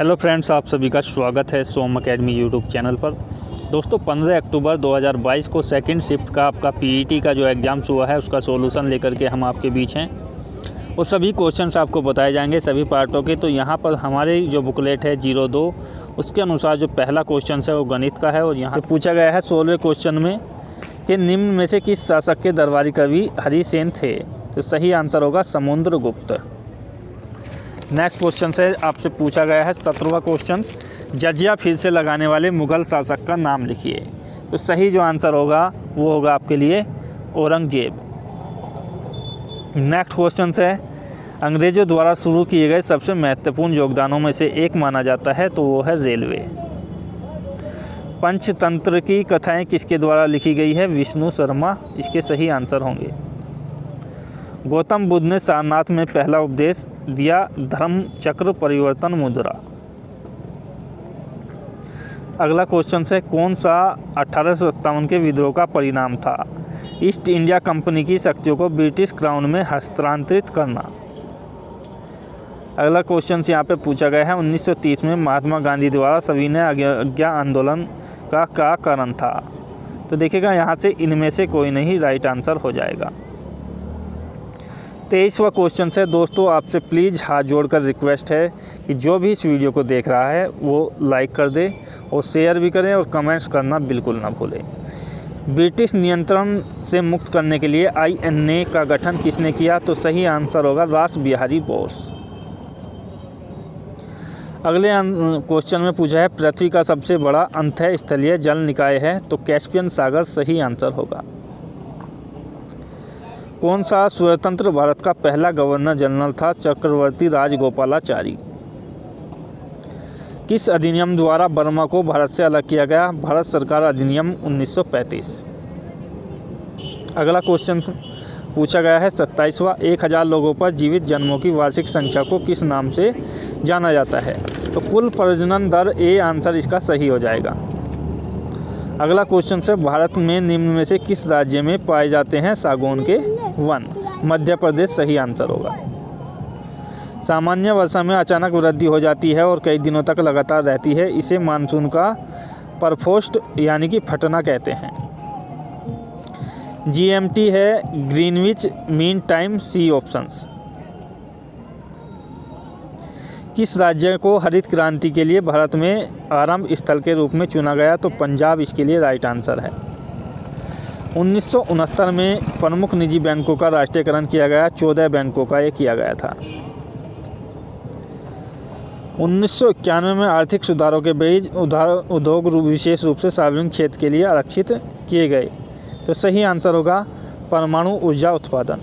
Hello friends, आप सभी का स्वागत है सोम एकेडमी यूट्यूब चैनल पर। दोस्तों 15 अक्टूबर 2022 को सेकंड शिफ्ट का आपका पीईटी का जो एग्ज़ाम्स हुआ है उसका सॉल्यूशन लेकर के हम आपके बीच हैं। वो सभी क्वेश्चंस आपको बताए जाएंगे सभी पार्टों के। तो यहाँ पर हमारे जो बुकलेट है 02 उसके अनुसार जो पहला क्वेश्चन है वो गणित का है और यहाँ पर पूछा गया है 16वें क्वेश्चन में कि निम्न में से किस शासक के दरबारी कवि हरिसेन थे। तो सही आंसर होगा समुद्रगुप्त। नेक्स्ट क्वेश्चन से आपसे पूछा गया है 17वां क्वेश्चन, जजिया फिर से लगाने वाले मुग़ल शासक का नाम लिखिए। तो सही जो आंसर होगा वो होगा आपके लिए औरंगजेब। नेक्स्ट क्वेश्चन है अंग्रेज़ों द्वारा शुरू किए गए सबसे महत्वपूर्ण योगदानों में से एक माना जाता है तो वो है रेलवे। पंचतंत्र की कथाएं किसके द्वारा लिखी गई है? विष्णु शर्मा इसके सही आंसर होंगे। गौतम बुद्ध ने सारनाथ में पहला उपदेश दिया धर्म चक्र परिवर्तन मुद्रा। अगला क्वेश्चन है कौन सा 1857 के विद्रोह का परिणाम था? ईस्ट इंडिया कंपनी की शक्तियों को ब्रिटिश क्राउन में हस्तांतरित करना। अगला क्वेश्चन यहाँ पे पूछा गया है 1930 में महात्मा गांधी द्वारा सविनय अवज्ञा आंदोलन का क्या कारण था? तो देखिएगा यहाँ से इनमें से कोई नहीं राइट आंसर हो जाएगा। 23वां क्वेश्चन है दोस्तों, आपसे प्लीज़ हाथ जोड़कर रिक्वेस्ट है कि जो भी इस वीडियो को देख रहा है वो लाइक कर दे और शेयर भी करें और कमेंट्स करना बिल्कुल ना भूलें। ब्रिटिश नियंत्रण से मुक्त करने के लिए INA का गठन किसने किया? तो सही आंसर होगा रास बिहारी बोस। अगले क्वेश्चन में पूछा है पृथ्वी का सबसे बड़ा अंतः स्थलीय जल निकाय है तो कैस्पियन सागर सही आंसर होगा। कौन सा स्वतंत्र भारत का पहला गवर्नर जनरल था? चक्रवर्ती राजगोपालाचारी। किस अधिनियम द्वारा बर्मा को भारत से अलग किया गया? भारत सरकार अधिनियम 1935। अगला क्वेश्चन पूछा गया है 27वां, 1000 लोगों पर जीवित जन्मों की वार्षिक संख्या को किस नाम से जाना जाता है? तो कुल प्रजनन दर ए आंसर इसका सही हो जाएगा। अगला क्वेश्चन है भारत में निम्न में से किस राज्य में पाए जाते हैं सागौन के वन? मध्य प्रदेश सही आंसर होगा। सामान्य वर्षा में अचानक वृद्धि हो जाती है और कई दिनों तक लगातार रहती है, इसे मानसून का परफोस्ट यानी कि फटना कहते हैं। GMT है ग्रीनविच मीन टाइम सी ऑप्शंस। किस राज्य को हरित क्रांति के लिए भारत में आरंभ स्थल के रूप में चुना गया? तो पंजाब इसके लिए राइट आंसर है। 1969 में प्रमुख निजी बैंकों का राष्ट्रीयकरण किया गया, 14 बैंकों का ये किया गया था। 1991 में आर्थिक सुधारों के बीच उद्योग विशेष रूप से सार्वजनिक क्षेत्र के लिए आरक्षित किए गए। तो सही आंसर होगा परमाणु ऊर्जा उत्पादन।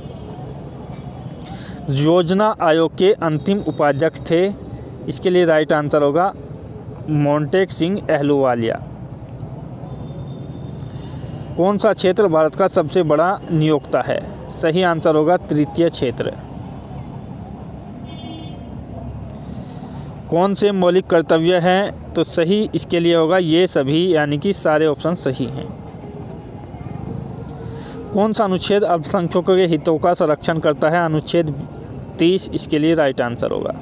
योजना आयोग के अंतिम उपाध्यक्ष थे, इसके लिए राइट आंसर होगा मोंटेक सिंह अहलूवालिया। कौन सा क्षेत्र भारत का सबसे बड़ा नियोक्ता है? सही आंसर होगा तृतीय क्षेत्र। कौन से मौलिक कर्तव्य हैं? तो सही इसके लिए होगा ये सभी, यानी कि सारे ऑप्शन सही हैं। कौन सा अनुच्छेद अल्पसंख्यकों के हितों का संरक्षण करता है? अनुच्छेद 30 इसके लिए राइट आंसर होगा।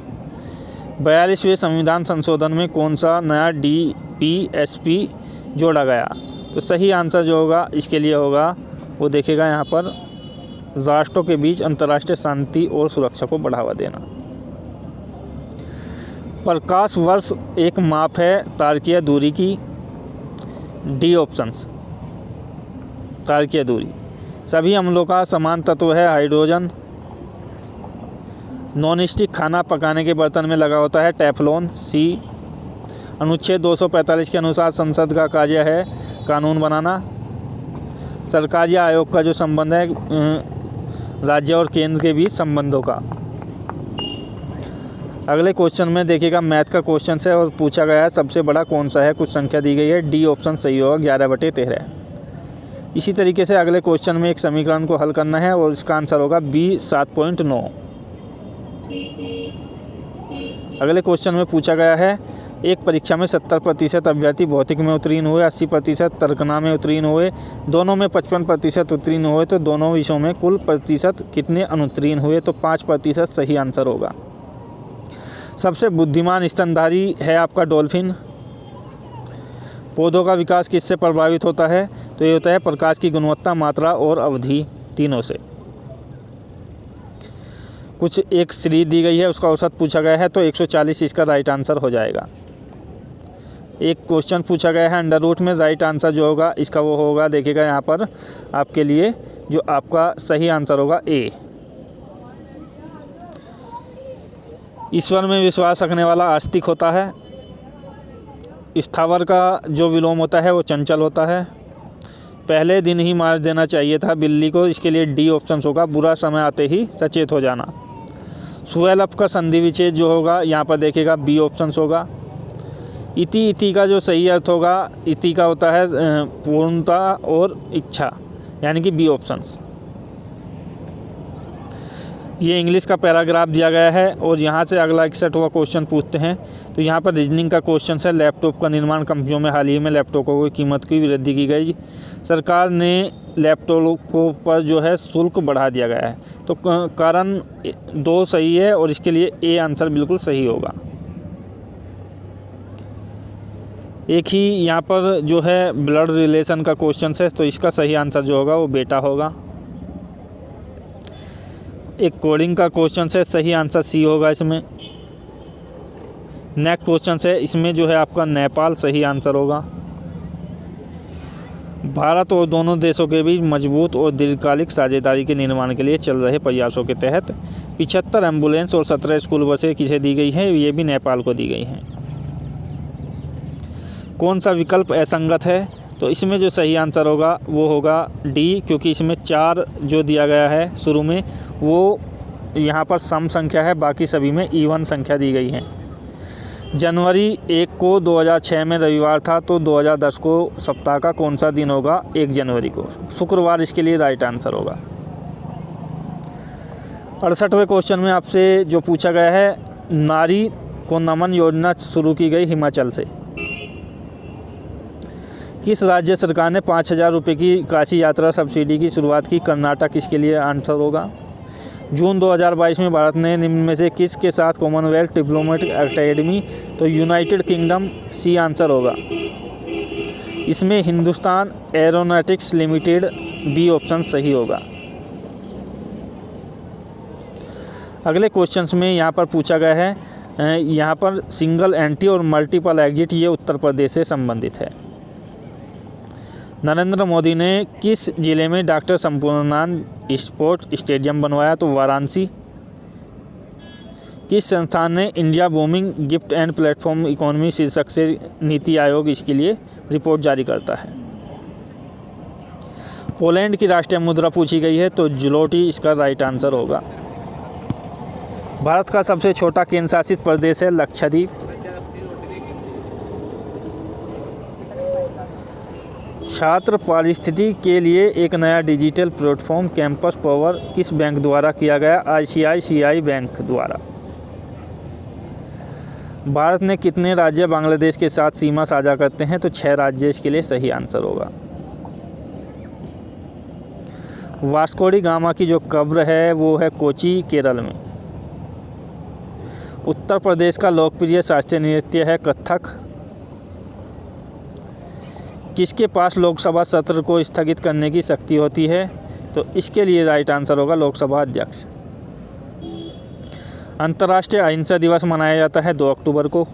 42वें संविधान संशोधन में कौन सा नया DPSP जोड़ा गया? तो सही आंसर जो होगा इसके लिए होगा वो देखिएगा यहाँ पर राष्ट्रों के बीच अंतर्राष्ट्रीय शांति और सुरक्षा को बढ़ावा देना। प्रकाश वर्ष एक माप है तारकीय दूरी की। डी ऑप्शंस तारकीय दूरी। सभी अम्लों का समान तत्व है हाइड्रोजन। नॉन स्टिक खाना पकाने के बर्तन में लगा होता है टेफलॉन। सी। अनुच्छेद 245 के अनुसार संसद का कार्य है कानून बनाना। सरकार या आयोग का जो संबंध है राज्य और केंद्र के बीच संबंधों का। अगले क्वेश्चन में देखिएगा मैथ का क्वेश्चन है और पूछा गया है सबसे बड़ा कौन सा है, कुछ संख्या दी गई है। डी ऑप्शन सही होगा 11/13। इसी तरीके से अगले क्वेश्चन में एक समीकरण को हल करना है और इसका आंसर होगा B 7.9। अगले क्वेश्चन में पूछा गया है एक परीक्षा में 70% अभ्यर्थी भौतिक में उत्तीर्ण हुए, 80% तर्कना में उत्तीर्ण हुए, दोनों में 55% उत्तीर्ण हुए, तो दोनों विषयों में कुल प्रतिशत कितने अनुत्तीर्ण हुए? तो 5% सही आंसर होगा। सबसे बुद्धिमान स्तनधारी है आपका डॉल्फिन। पौधों का विकास किससे प्रभावित होता है? तो ये होता है प्रकाश की गुणवत्ता, मात्रा और अवधि, तीनों से। कुछ एक सीरीज दी गई है, उसका औसत पूछा गया है, तो 140 इसका राइट आंसर हो जाएगा। एक क्वेश्चन पूछा गया है अंडर रूट में, राइट आंसर जो होगा इसका वो होगा, देखिएगा यहाँ पर आपके लिए जो आपका सही आंसर होगा ए। ईश्वर में विश्वास रखने वाला आस्तिक होता है। स्थावर का जो विलोम होता है वो चंचल होता है। पहले दिन ही मार देना चाहिए था बिल्ली को, इसके लिए डी ऑप्शन होगा, बुरा समय आते ही सचेत हो जाना। सुएलअप का संधि विच्छेद जो होगा यहाँ पर देखिएगा बी ऑप्शन होगा। इति, इति का जो सही अर्थ होगा, इति का होता है पूर्णता और इच्छा, यानी कि बी ऑप्शंस। ये इंग्लिश का पैराग्राफ दिया गया है और यहाँ से अगला 61वां क्वेश्चन पूछते हैं। तो यहाँ पर रीजनिंग का क्वेश्चन है, लैपटॉप का निर्माण कंपनियों में हाल ही में लैपटॉपों की कीमत की वृद्धि की गई। सरकार ने लैपटॉपों पर जो है शुल्क बढ़ा दिया गया है। तो कारण 2 सही है और इसके लिए ए आंसर बिल्कुल सही होगा। एक ही यहाँ पर जो है ब्लड रिलेशन का क्वेश्चन है, तो इसका सही आंसर जो होगा वो बेटा होगा। एक कोडिंग का क्वेश्चन है, सही आंसर सी होगा इसमें। नेक्स्ट क्वेश्चन है, इसमें जो है आपका नेपाल सही आंसर होगा। भारत और दोनों देशों के बीच मजबूत और दीर्घकालिक साझेदारी के निर्माण के लिए चल रहे प्रयासों के तहत 75 एम्बुलेंस और 17 स्कूल बसें किसे दी गई हैं? ये भी नेपाल को दी गई हैं। कौन सा विकल्प असंगत है? तो इसमें जो सही आंसर होगा वो होगा डी, क्योंकि इसमें 4 जो दिया गया है शुरू में वो यहाँ पर सम संख्या है, बाकी सभी में इवन संख्या दी गई है। जनवरी 1 को 2006 में रविवार था, तो 2010 को सप्ताह का कौन सा दिन होगा? 1 जनवरी को शुक्रवार, इसके लिए राइट आंसर होगा। 68वें क्वेश्चन में आपसे जो पूछा गया है, नारी को नमन योजना शुरू की गई हिमाचल से। किस राज्य सरकार ने 5000 रुपये की काशी यात्रा सब्सिडी की शुरुआत की? कर्नाटक, इसके लिए आंसर होगा। जून 2022 में भारत ने निम्न में से किस के साथ कॉमनवेल्थ डिप्लोमेटिक एकेडमी? तो यूनाइटेड किंगडम, सी आंसर होगा। इसमें Hindustan Aeronautics Limited, B option सही होगा। अगले क्वेश्चंस में यहाँ पर पूछा गया है, यहाँ पर सिंगल एंट्री और मल्टीपल एग्जिट, ये उत्तर प्रदेश से संबंधित है। नरेंद्र मोदी ने किस जिले में डॉक्टर संपूर्णानंद स्पोर्ट्स स्टेडियम बनवाया? तो वाराणसी। किस संस्थान ने India booming gift and platform economy शीर्षक से नीति आयोग इसके लिए रिपोर्ट जारी करता है? पोलैंड की राष्ट्रीय मुद्रा पूछी गई है, तो ज़्लोटी इसका राइट आंसर होगा। भारत का सबसे छोटा केंद्र शासित प्रदेश है लक्षद्वीप। छात्र पारिस्थितिकी के लिए एक नया डिजिटल प्लेटफॉर्म कैंपस पावर किस बैंक द्वारा किया गया? ICICI बैंक द्वारा। भारत में कितने राज्य बांग्लादेश के साथ सीमा साझा करते हैं? तो 6 राज्य इसके लिए सही आंसर होगा। वास्को डी गामा की जो कब्र है वो है कोची, केरल में। उत्तर प्रदेश का लोकप्रिय शास्त्रीय नृत्य है कथक। किसके पास लोकसभा सत्र को स्थगित करने की शक्ति होती है? तो इसके लिए राइट आंसर होगा लोकसभा अध्यक्ष। अंतर्राष्ट्रीय अहिंसा दिवस मनाया जाता है 2 अक्टूबर को।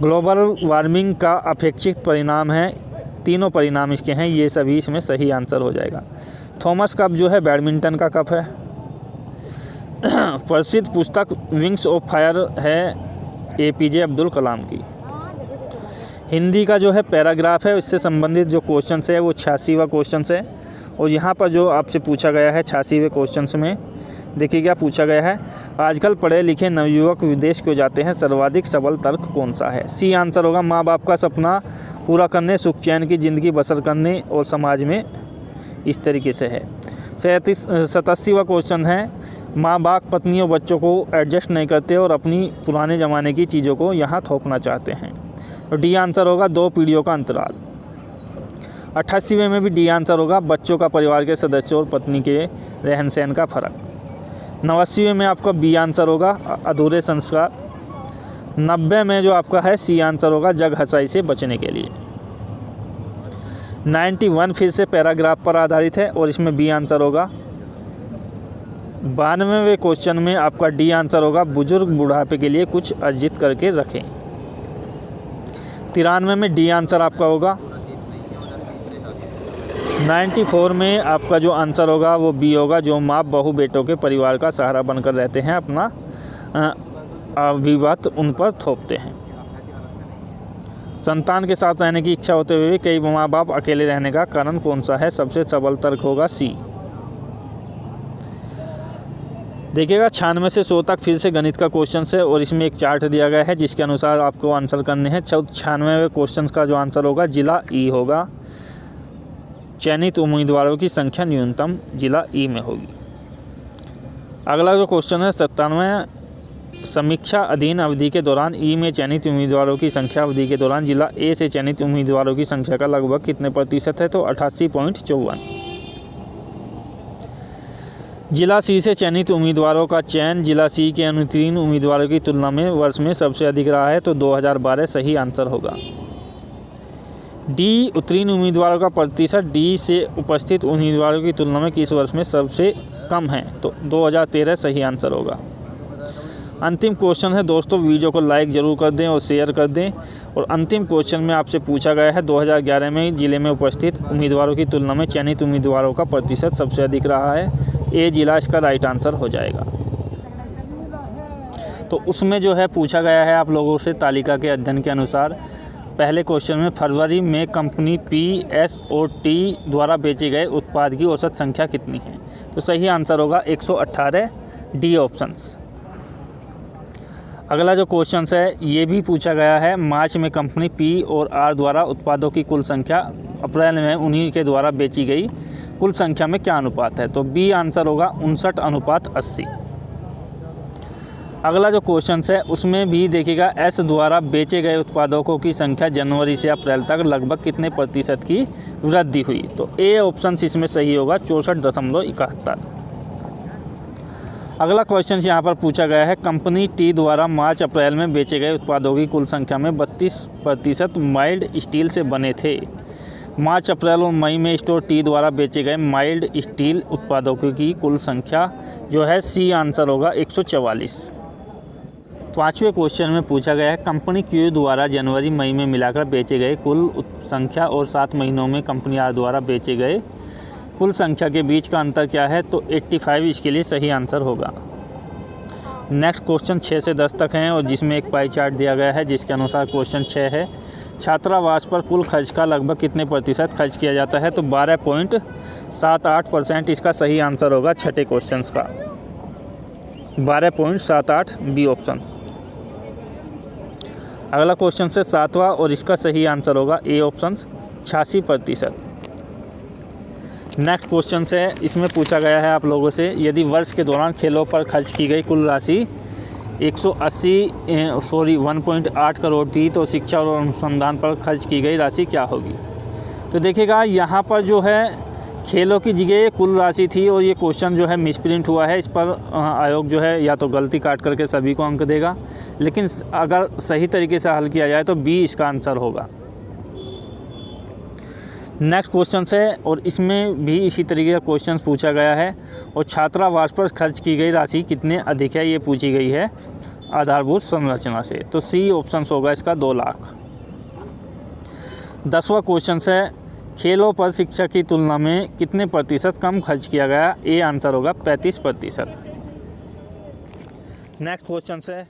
ग्लोबल वार्मिंग का अपेक्षित परिणाम है, तीनों परिणाम इसके हैं, ये सभी इसमें सही आंसर हो जाएगा। थॉमस कप जो है बैडमिंटन का कप है। प्रसिद्ध पुस्तक विंग्स ऑफ फायर है APJ अब्दुल कलाम की। हिंदी का जो है पैराग्राफ है, इससे संबंधित जो क्वेश्चन है वो 86वां क्वेश्चन है। और यहाँ पर जो आपसे पूछा गया है 86वें क्वेश्चन में देखिए क्या पूछा गया है, आजकल पढ़े लिखे नवयुवक विदेश क्यों जाते हैं? सर्वाधिक सबल तर्क कौन सा है? सी आंसर होगा, माँ बाप का सपना पूरा करने, सुख चैन की ज़िंदगी बसर करने और समाज में इस तरीके से है। 87वां क्वेश्चन है, माँ बाप पत्नी और बच्चों को एडजस्ट नहीं करते और अपनी पुराने ज़माने की चीज़ों को यहाँ थोपना चाहते हैं। और डी आंसर होगा 2 पीढ़ियों का अंतराल। 88वें में भी डी आंसर होगा, बच्चों का परिवार के सदस्यों और पत्नी के रहन सहन का फ़र्क। 89 में आपका बी आंसर होगा, अधूरे संस्कार। 90 में जो आपका है सी आंसर होगा, जग हंसाई से बचने के लिए। 91 फिर से पैराग्राफ पर आधारित है और इसमें बी आंसर होगा। 92वें क्वेश्चन में आपका डी आंसर होगा, बुजुर्ग बुढ़ापे के लिए कुछ अर्जित करके रखें। 93 में डी आंसर आपका होगा। 94 में आपका जो आंसर होगा वो बी होगा, जो माँ बहू बेटों के परिवार का सहारा बनकर रहते हैं, अपना अभिमत उन पर थोपते हैं। संतान के साथ रहने की इच्छा होते हुए भी कई माँ बाप अकेले रहने का कारण कौन सा है? सबसे सबल तर्क होगा सी। देखिएगा 96 से 100 तक फिर से गणित का क्वेश्चन है और इसमें एक चार्ट दिया गया है जिसके अनुसार आपको आंसर करने हैं। 96वें क्वेश्चन का जो आंसर होगा जिला ई होगा। चयनित उम्मीदवारों की संख्या न्यूनतम जिला ई में होगी। अगला जो क्वेश्चन है 97, समीक्षा अधीन अवधि के दौरान ई में चयनित उम्मीदवारों की संख्या अवधि के दौरान जिला ए से चयनित उम्मीदवारों की संख्या का लगभग कितने प्रतिशत है? तो 88.54। जिला सी से चयनित उम्मीदवारों का चयन जिला सी के अनुत्तीर्ण उम्मीदवारों की तुलना में वर्ष में सबसे अधिक रहा है, तो 2012 सही आंसर होगा। डी, उत्तीर्ण उम्मीदवारों का प्रतिशत डी से उपस्थित उम्मीदवारों की तुलना में किस वर्ष में सबसे कम है? तो 2013 सही आंसर होगा। अंतिम क्वेश्चन है दोस्तों, वीडियो को लाइक ज़रूर कर दें और शेयर कर दें। और अंतिम क्वेश्चन में आपसे पूछा गया है 2011 में जिले में उपस्थित उम्मीदवारों की तुलना में चयनित उम्मीदवारों का प्रतिशत सबसे अधिक रहा है। ए जिला इसका राइट आंसर हो जाएगा। तो उसमें जो है पूछा गया है आप लोगों से तालिका के अध्ययन के अनुसार। पहले क्वेश्चन में फरवरी में कंपनी PSOT द्वारा बेचे गए उत्पाद की औसत संख्या कितनी है? तो सही आंसर होगा 118, डी ऑप्शंस। अगला जो क्वेश्चन है ये भी पूछा गया है, मार्च में कंपनी P और R द्वारा उत्पादों की कुल संख्या अप्रैल में उन्हीं के द्वारा बेची गई कुल संख्या में क्या अनुपात है? तो बी आंसर होगा 59:80। अगला जो क्वेश्चन है उसमें भी देखिएगा एस द्वारा बेचे गए उत्पादकों की संख्या जनवरी से अप्रैल तक लगभग कितने प्रतिशत की वृद्धि हुई? तो ए ऑप्शन इसमें सही होगा 64.71। अगला क्वेश्चन यहाँ पर पूछा गया है, कंपनी टी द्वारा मार्च अप्रैल में बेचे गए उत्पादों की कुल संख्या में 32% माइल्ड स्टील से बने थे। मार्च, अप्रैल और मई में स्टोर टी द्वारा बेचे गए माइल्ड स्टील उत्पादों की कुल संख्या जो है सी आंसर होगा 144। पाँचवें क्वेश्चन में पूछा गया है, कंपनी क्यू द्वारा जनवरी मई में मिलाकर बेचे गए कुल संख्या और 7 महीनों में कंपनी आर द्वारा बेचे गए कुल संख्या के बीच का अंतर क्या है? तो 85 इसके लिए सही आंसर होगा। नेक्स्ट क्वेश्चन 6 से 10 तक हैं और जिसमें एक पाई चार्ट दिया गया है जिसके अनुसार क्वेश्चन 6 है, छात्रावास पर कुल खर्च का लगभग कितने प्रतिशत खर्च किया जाता है? तो 12.78% इसका सही आंसर होगा छठे क्वेश्चन का, 12.78 बी ऑप्शन। अगला क्वेश्चन से 7वां और इसका सही आंसर होगा ए ऑप्शन 86%। नेक्स्ट क्वेश्चन है, इसमें पूछा गया है आप लोगों से, यदि वर्ष के दौरान खेलों पर खर्च की गई कुल राशि 1.8 करोड़ थी तो शिक्षा और अनुसंधान पर खर्च की गई राशि क्या होगी? तो देखिएगा यहाँ पर जो है खेलों की जगह कुल राशि थी और ये क्वेश्चन जो है मिसप्रिंट हुआ है। इस पर आयोग जो है या तो गलती काट करके सभी को अंक देगा, लेकिन अगर सही तरीके से हल किया जाए तो बी इसका आंसर होगा। नेक्स्ट क्वेश्चन है और इसमें भी इसी तरीके का क्वेश्चन पूछा गया है और छात्रावास पर खर्च की गई राशि कितने अधिक है ये पूछी गई है आधारभूत संरचना से। तो सी ऑप्शन होगा इसका 2 लाख। 10वां क्वेश्चन है, खेलों पर शिक्षा की तुलना में कितने प्रतिशत कम खर्च किया गया? ए आंसर होगा 35%। नेक्स्ट क्वेश्चन है,